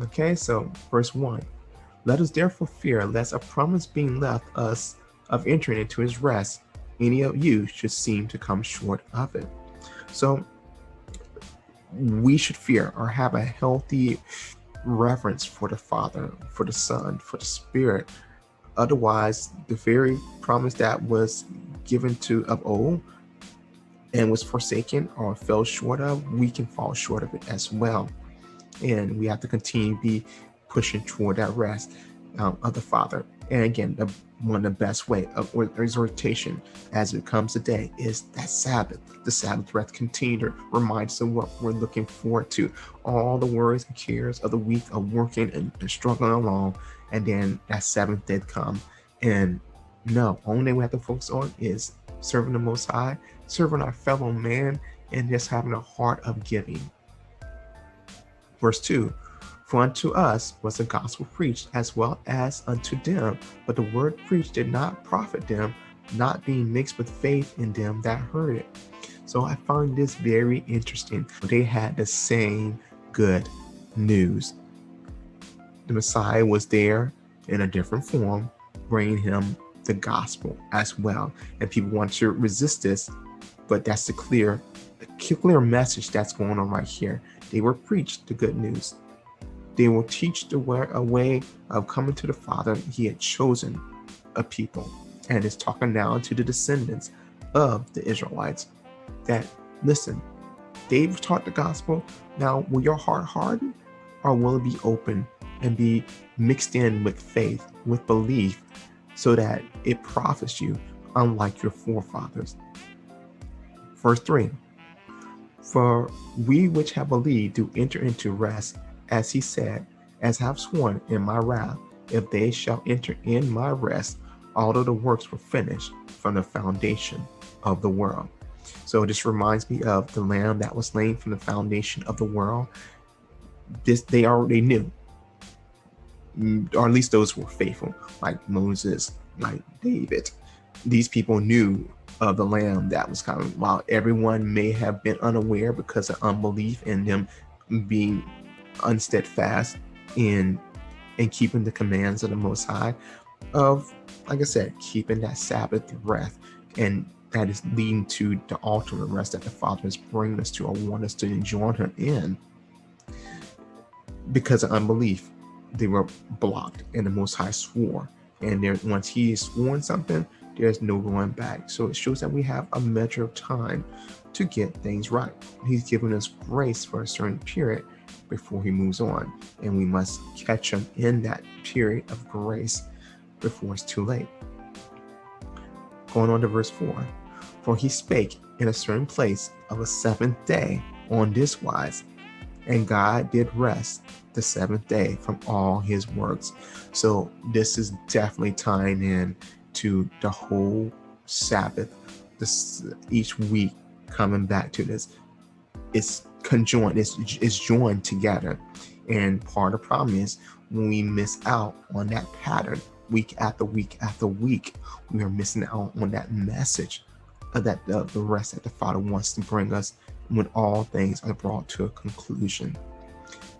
Okay, so verse 1. Let us therefore fear, lest a promise being left us of entering into his rest, any of you should seem to come short of it. So we should fear or have a healthy reverence for the Father, for the Son, for the Spirit. Otherwise, the very promise that was given to of old and was forsaken or fell short of, we can fall short of it as well. And we have to continue to be pushing toward that rest of the Father. And again, one of the best way of exhortation as it comes today is that Sabbath. The Sabbath rest continue to remind us of what we're looking forward to. All the worries and cares of the week of working and struggling along, and then that seventh day come. And no, only thing we have to focus on is serving the Most High, serving our fellow man, and just having a heart of giving. Verse 2. For unto us was the gospel preached as well as unto them, but the word preached did not profit them, not being mixed with faith in them that heard it. So I find this very interesting. They had the same good news. The Messiah was there in a different form, bringing him the gospel as well. And people want to resist this, but that's the clear message that's going on right here. They will preach the good news. They will teach a way of coming to the Father. He had chosen a people, and is talking now to the descendants of the Israelites that, listen, they've taught the gospel. Now, will your heart harden, or will it be open and be mixed in with faith, with belief, so that it profits you, unlike your forefathers? Verse 3. For we which have believed do enter into rest, as he said, as have sworn in my wrath, if they shall enter in my rest, although the works were finished from the foundation of the world. So this reminds me of the lamb that was slain from the foundation of the world. This they already knew, or at least those who were faithful, like Moses, like David. These people knew of the lamb that was coming, while everyone may have been unaware because of unbelief and them being unsteadfast in keeping the commands of the Most High, of, like I said, keeping that Sabbath rest, and that is leading to the ultimate rest that the Father is bringing us to, or want us to join Him in. Because of unbelief, they were blocked, and the Most High swore, and there, once He is sworn something, there's no going back. So it shows that we have a measure of time to get things right. He's given us grace for a certain period before He moves on, and we must catch Him in that period of grace before it's too late. Going on to verse 4. For He spake in a certain place of a seventh day on this wise, and God did rest the seventh day from all His works. So this is definitely tying in to the whole Sabbath, this each week coming back to this. It's conjoined, it's joined together. And part of the problem is when we miss out on that pattern week after week after week, we are missing out on that message of that the rest that the Father wants to bring us when all things are brought to a conclusion.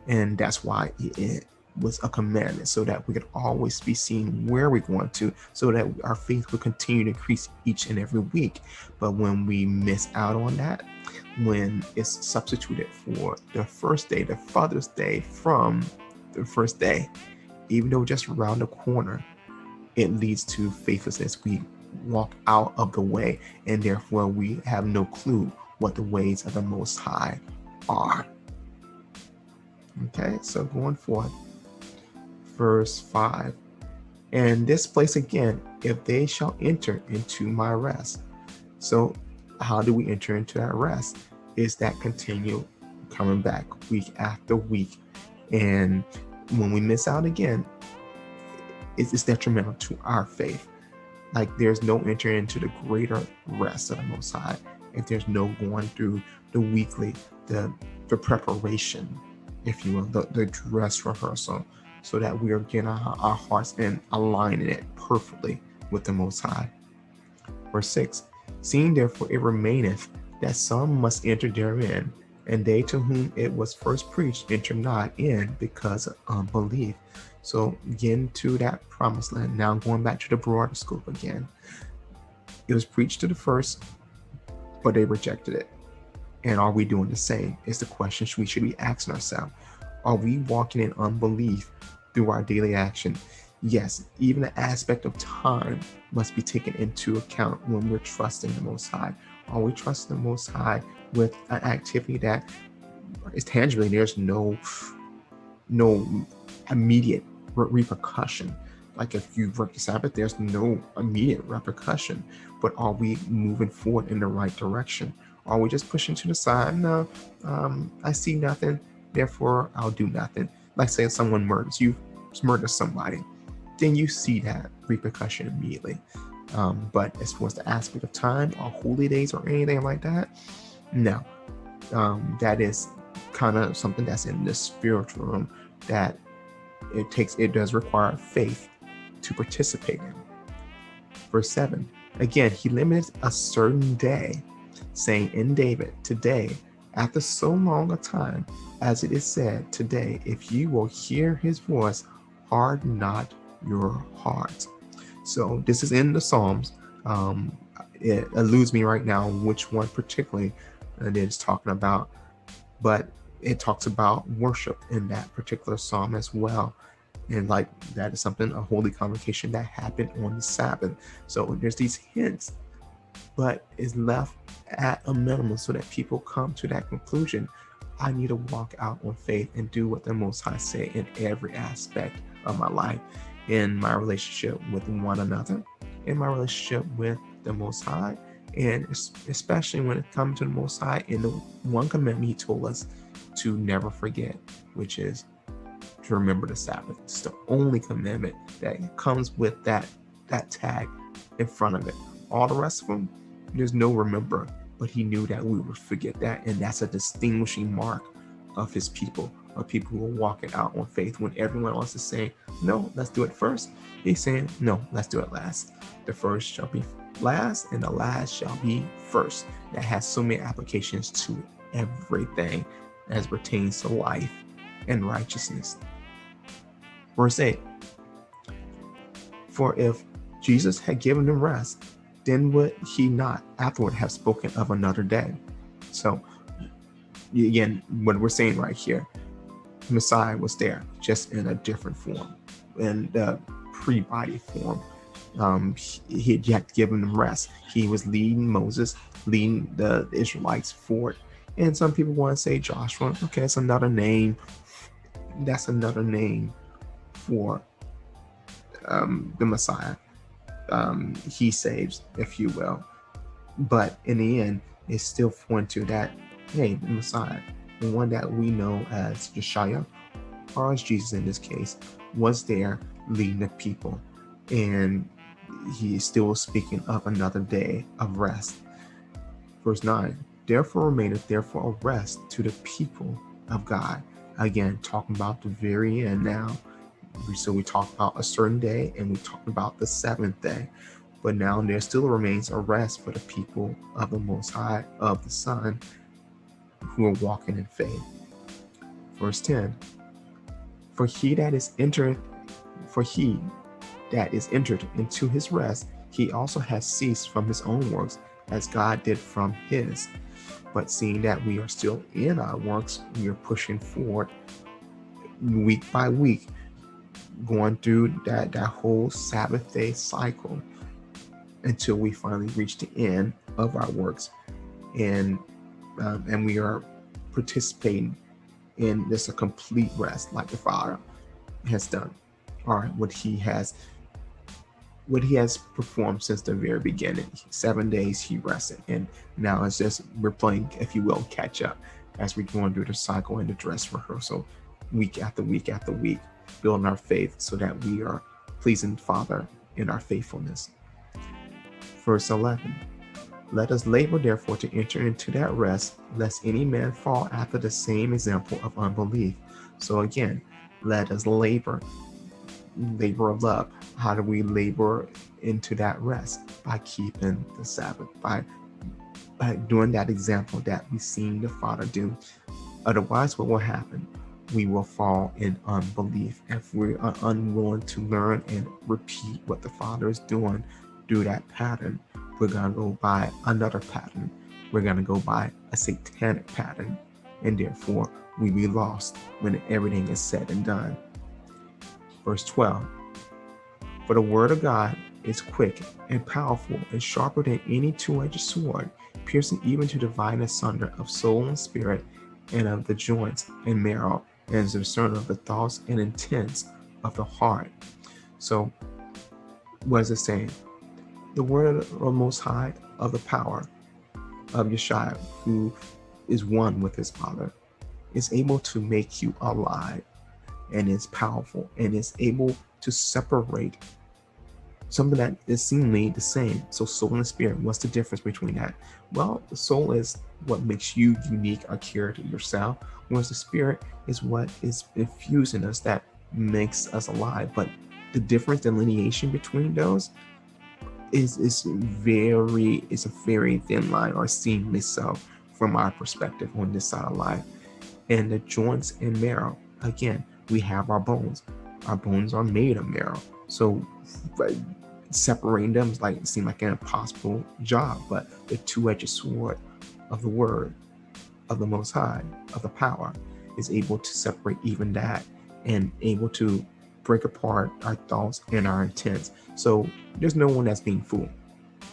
And that's why it was a commandment, so that we could always be seeing where we're going to, so that our faith will continue to increase each and every week. But when we miss out on that, when it's substituted for the first day, the Father's Day, from the first day, even though just around the corner, it leads to faithlessness. We walk out of the way, and therefore we have no clue what the ways of the Most High are. Okay, so going forth, verse 5. And this place again, if they shall enter into my rest. So how do we enter into that rest? Is that continue coming back week after week. And when we miss out again, it's detrimental to our faith. Like, there's no entering into the greater rest of the Most High if there's no going through the weekly, the preparation, if you will, the dress rehearsal, so that we are getting our hearts and aligning it perfectly with the Most High. Verse 6. Seeing therefore it remaineth that some must enter therein, and they to whom it was first preached enter not in because of unbelief. So again, to that promised land. Now going back to the broader scope again. It was preached to the first, but they rejected it. And are we doing the same? Is the question we should be asking ourselves. Are we walking in unbelief through our daily action? Yes, even the aspect of time must be taken into account when we're trusting the Most High. Are we trusting the Most High with an activity that is tangibly, there's no immediate repercussion? Like if you break the Sabbath, there's no immediate repercussion. But are we moving forward in the right direction? Are we just pushing to the side? No, I see nothing, therefore I'll do nothing. Like say if someone murders you, murder somebody, then you see that repercussion immediately. But as far as the aspect of time or holy days or anything like that, no. That is kind of something that's in the spiritual realm that it does require faith to participate in. Verse 7. Again, he limited a certain day, saying in David, today, after so long a time, as it is said, today, if you will hear his voice, harden not your hearts. So this is in the Psalms. It eludes me right now which one particularly it is talking about, but it talks about worship in that particular psalm as well. And like that is something, a holy convocation that happened on the Sabbath. So there's these hints, but it's left at a minimum so that people come to that conclusion. I need to walk out on faith and do what the Most High say in every aspect of my life, in my relationship with one another, in my relationship with the Most High, and especially when it comes to the Most High, in the one commandment he told us to never forget, which is to remember the Sabbath. It's the only commandment that comes with that tag in front of it. All the rest of them, there's no remember, but he knew that we would forget that, and that's a distinguishing mark of his people, of people who are walking out on faith. When everyone else is saying, no, let's do it first, he's saying, no, let's do it last. The first shall be last, and the last shall be first. That has so many applications to everything as pertains to life and righteousness. Verse 8. For if Jesus had given them rest, then would he not afterward have spoken of another day? So again, what we're saying right here, Messiah was there, just in a different form, in the pre-body form. He had given them rest. He was leading Moses, leading the Israelites forward. And some people want to say Joshua. Okay, it's another name. That's another name for the Messiah. He saves, if you will. But in the end, it's still pointing to that, hey, the Messiah, the one that we know as Yeshua, or as Jesus in this case, was there leading the people. And he is still speaking of another day of rest. Verse 9, therefore remaineth therefore a rest to the people of God. Again, talking about the very end now. So we talked about a certain day, and we talked about the seventh day. But now there still remains a rest for the people of the Most High, of the Son, who are walking in faith. Verse 10, For he that is entered into his rest, he also has ceased from his own works, as God did from his. But seeing that we are still in our works, we are pushing forward week by week, going through that whole Sabbath day cycle until we finally reach the end of our works, and we are participating in this a complete rest, like the Father has done, or what he has performed since the very beginning. 7 days he rested, and now it's just we're playing, if you will, catch up as we're going through the cycle and the dress rehearsal, week after week after week, building our faith so that we are pleasing the Father in our faithfulness. Verse 11, let us labor therefore to enter into that rest, lest any man fall after the same example of unbelief. So again, let us labor of love. How do we labor into that rest? By keeping the Sabbath, by doing that example that we've seen the Father do. Otherwise, what will happen? We will fall in unbelief if we are unwilling to learn and repeat what the Father is doing through that pattern. We're going to go by another pattern. We're going to go by a satanic pattern. And therefore, we be lost when everything is said and done. Verse 12. For the word of God is quick and powerful and sharper than any two-edged sword, piercing even to divide asunder of soul and spirit, and of the joints and marrow, and is a discerner of the thoughts and intents of the heart. So, what is it saying? The word of the Most High, of the power of Yeshua, who is one with his Father, is able to make you alive, and is powerful, and is able to separate something that is seemingly the same. So soul and spirit, what's the difference between that? Well, the soul is what makes you unique or character yourself, whereas the spirit is what is infused in us that makes us alive. But the difference, delineation between those is a very thin line, or seemingly so from our perspective on this side of life. And the joints and marrow, again, we have our bones. Our bones are made of marrow. So separating them is seem like an impossible job, but the two-edged sword of the word of the Most High, of the power, is able to separate even that, and able to break apart our thoughts and our intents. So there's no one that's being fooled.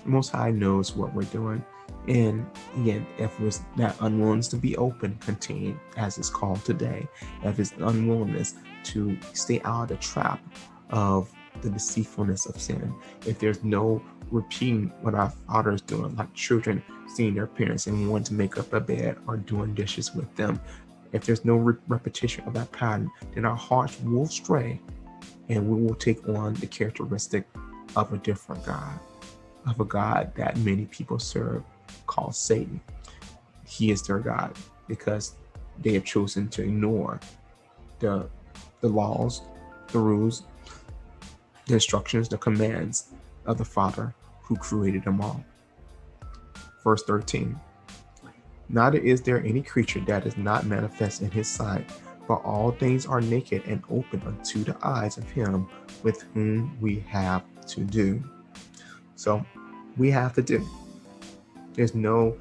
The Most High knows what we're doing. And again, if it's that unwillingness to be open, contained, as it's called today, if it's unwillingness to stay out of the trap of the deceitfulness of sin, if there's no repeating what our Father is doing, like children seeing their parents and wanting to make up a bed or doing dishes with them, if there's no repetition of that pattern, then our hearts will stray, and we will take on the characteristic of a different God, of a God that many people serve, called Satan. He is their God because they have chosen to ignore the laws, the rules, the instructions, the commands of the Father who created them all. Verse 13. Neither is there any creature that is not manifest in his sight, but all things are naked and open unto the eyes of him with whom we have to do. So we have to do. There's no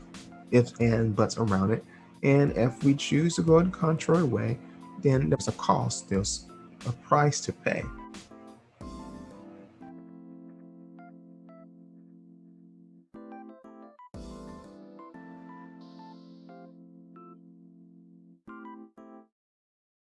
ifs and buts around it. And if we choose to go in the contrary way, then there's a cost, there's a price to pay.